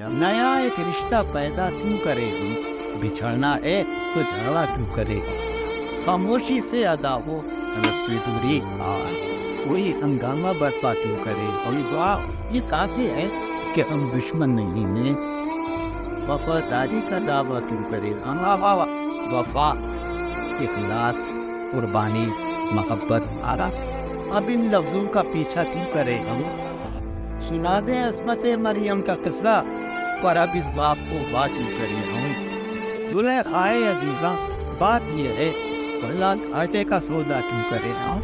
नया एक रिश्ता पैदा क्यों करे हम, बिछड़ना है तो झगड़ा क्यों करे हम, खामोशी से अदा हो रस्मी दूरी, कोई हंगामा बर्पा क्यों करे हम। वाह, ये काफी है कि हम दुश्मन नहीं हैं, वफादारी का दावा क्यों करे हम। वफा, इखलास, कुर्बानी, मोहब्बत, अब इन लफ्जों का पीछा क्यों करे हम। सुना दे अस्मत मरियम का किस्सा, पर अब इस बाप को बात क्यों करें हम। जुलेखाए अजीजा, बात यह है भला आटे का सौदा क्यों करें हम।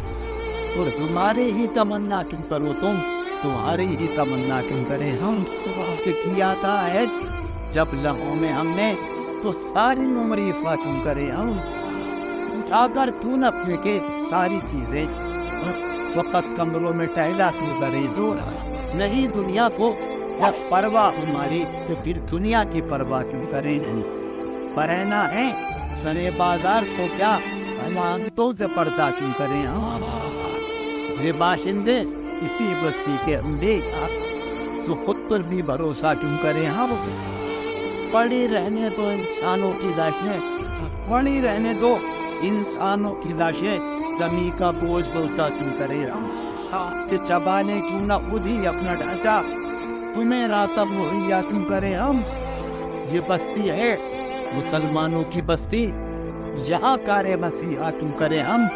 और तुम्हारे ही तमन्ना क्यों करो तुम, तुम्हारी ही तमन्ना क्यों करें हम। कि किया था है जब लम्हों में हमने, तो सारी उम्र इफा क्यों करें हम। उठाकर क्यों न फेंके सारी चीजें, फकत कमरों में टहला क्यों करें दो। नहीं दुनिया को जब परवाह हमारी, तो फिर दुनिया की परवाह क्यों करें। पर रहना है सरे बाजार तो क्या अमानतों से पर्दा क्यों करें हम। ये बाशिंदे इसी बस्ती के अंधे, सो खुद पर भी भरोसा क्यों करें हम। पड़ी रहने दो इंसानों की लाशें, पड़ी रहने दो इंसानों की लाशें, जमीन का बोझ बोलता क्यों करें हम। कि चबाने क्यों ना खुद ही अपना ढांचा, तुम्हें रातब मुहैया क्यों करें हम। ये बस्ती है मुसलमानों की बस्ती, यहाँ कारे मसीहा क्यों करें हम।